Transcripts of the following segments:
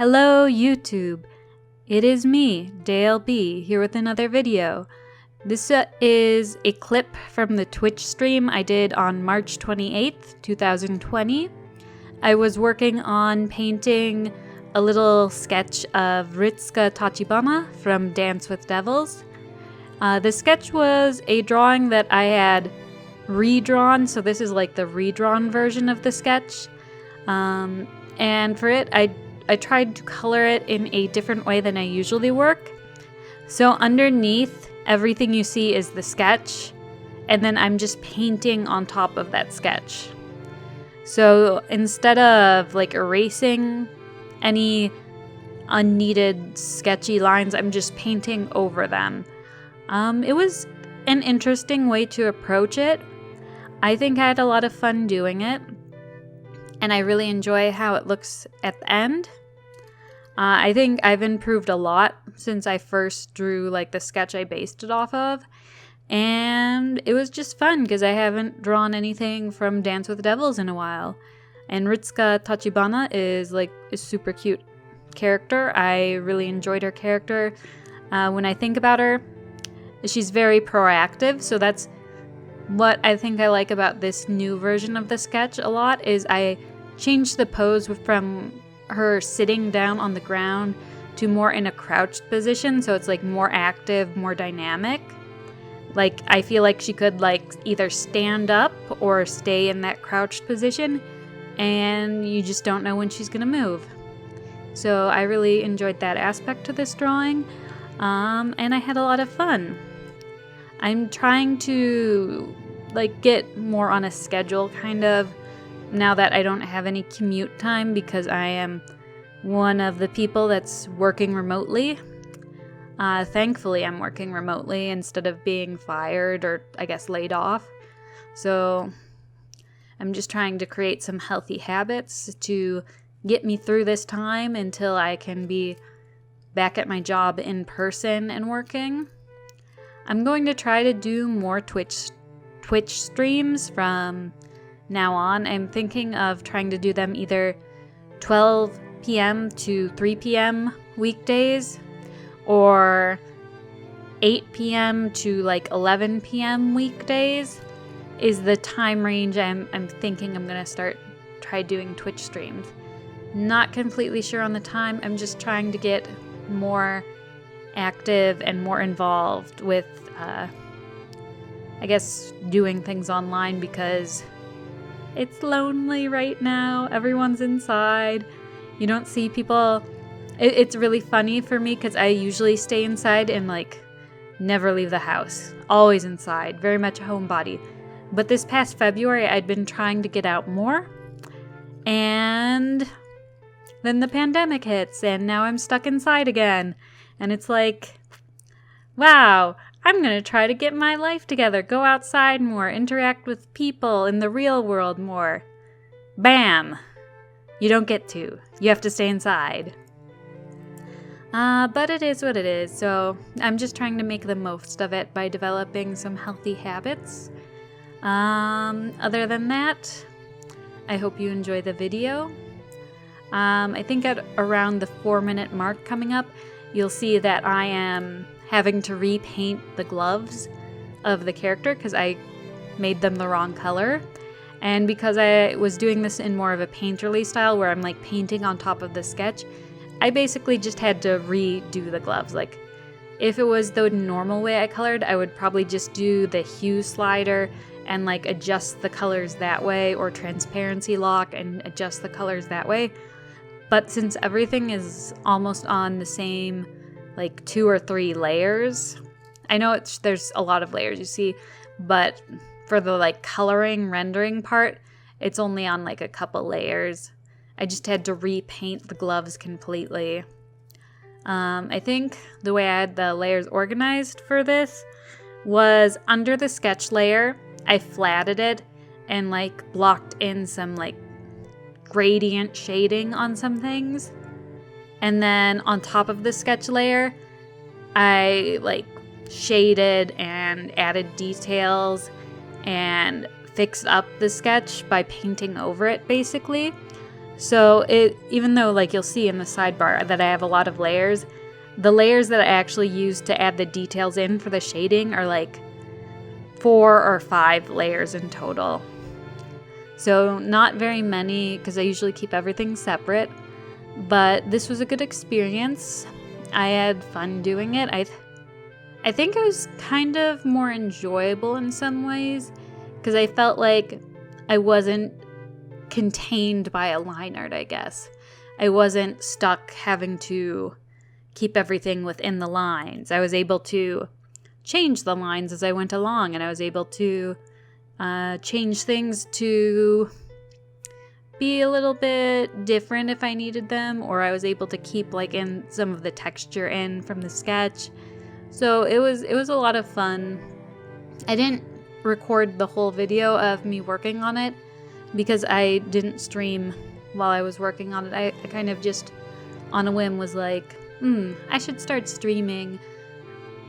Hello YouTube, it is me, Dale B, here with another video. This is a clip from the Twitch stream I did on March 28th, 2020. I was working on painting a little sketch of Ritsuka Tachibana from Dance with Devils. The sketch was a drawing that I had redrawn, so this is like the redrawn version of the sketch. And for it, I tried to color it in a different way than I usually work. So underneath, everything you see is the sketch, and then I'm just painting on top of that sketch. So instead of like erasing any unneeded sketchy lines, I'm just painting over them. It was an interesting way to approach it. I think I had a lot of fun doing it, and I really enjoy how it looks at the end. I think I've improved a lot since I first drew like the sketch I based it off of, and it was just fun because I haven't drawn anything from Dance with Devils in a while. And Ritsuka Tachibana is like a super cute character. I really enjoyed her character. When I think about her, she's very proactive, so that's what I think I like about this new version of the sketch a lot, is I changed the pose from her sitting down on the ground to more in a crouched position, so it's like more active, more dynamic. Like I feel like she could like either stand up or stay in that crouched position, and you just don't know when she's gonna move. So I really enjoyed that aspect to this drawing, and I had a lot of fun. I'm trying to like get more on a schedule kind of now that I don't have any commute time, because I am one of the people that's working remotely. Thankfully, I'm working remotely instead of being fired or I guess laid off. So I'm just trying to create some healthy habits to get me through this time until I can be back at my job in person and working. I'm going to try to do more Twitch streams from now on. I'm thinking of trying to do them either 12 p.m. to 3 p.m. weekdays, or 8 p.m. to like 11 p.m. weekdays is the time range I'm thinking I'm gonna try doing Twitch streams. Not completely sure on the time. I'm just trying to get more active and more involved with I guess doing things online, because it's lonely right now. Everyone's inside. You don't see people. It's really funny for me because I usually stay inside and like never leave the house. Always inside. Very much a homebody. But this past February, I'd been trying to get out more. And then the pandemic hits, and now I'm stuck inside again. And it's like, wow, I'm going to try to get my life together, go outside more, interact with people in the real world more. Bam! You don't get to. You have to stay inside. But it is what it is, so I'm just trying to make the most of it by developing some healthy habits. Other than that, I hope you enjoy the video. I think at around the 4-minute mark coming up, you'll see that I am having to repaint the gloves of the character because I made them the wrong color. And because I was doing this in more of a painterly style where I'm like painting on top of the sketch, I basically just had to redo the gloves. Like if it was the normal way I colored, I would probably just do the hue slider and like adjust the colors that way, or transparency lock and adjust the colors that way. But since everything is almost on the same like 2 or 3 layers. I know there's a lot of layers you see, but for the like coloring, rendering part, it's only on like a couple layers. I just had to repaint the gloves completely. I think the way I had the layers organized for this was under the sketch layer, I flatted it and like blocked in some like gradient shading on some things. And then on top of the sketch layer, I like shaded and added details and fixed up the sketch by painting over it basically. So even though like you'll see in the sidebar that I have a lot of layers, the layers that I actually use to add the details in for the shading are like 4 or 5 layers in total. So not very many, because I usually keep everything separate, but this was a good experience. I had fun doing it. I think it was kind of more enjoyable in some ways, because I felt like I wasn't contained by a line art, I guess. I wasn't stuck having to keep everything within the lines. I was able to change the lines as I went along, and I was able to change things to be a little bit different if I needed them, or I was able to keep like in some of the texture in from the sketch. So it was a lot of fun. I didn't record the whole video of me working on it because I didn't stream while I was working on it. I kind of just on a whim was like, I should start streaming.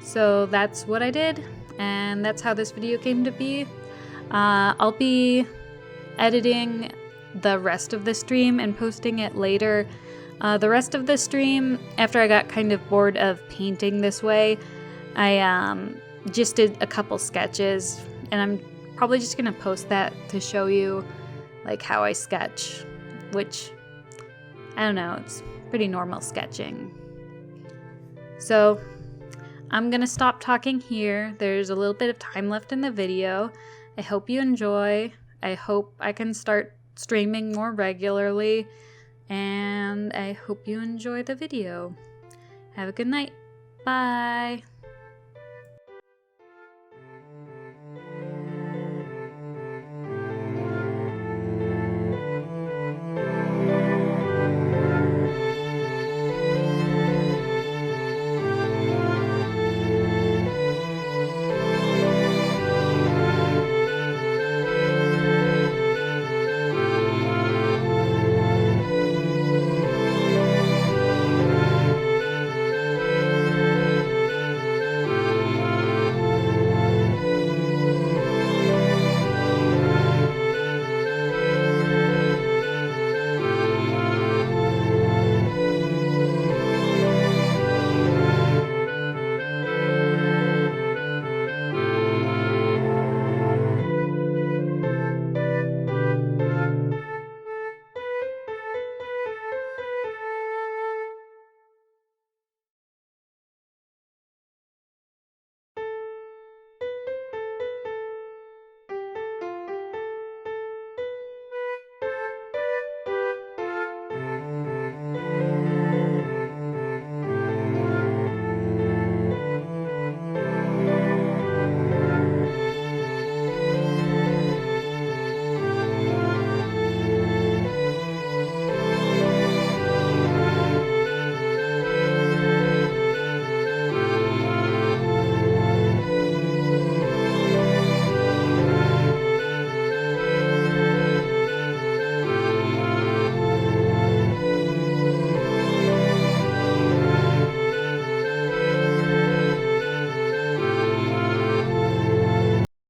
So that's what I did, and that's how this video came to be. I'll be editing the rest of the stream and posting it later. The rest of the stream, after I got kind of bored of painting this way, I just did a couple sketches, and I'm probably just gonna post that to show you like how I sketch, which, I don't know, it's pretty normal sketching. So I'm gonna stop talking here. There's a little bit of time left in the video. I hope you enjoy. I hope I can start streaming more regularly, and I hope you enjoy the video. Have a good night. Bye.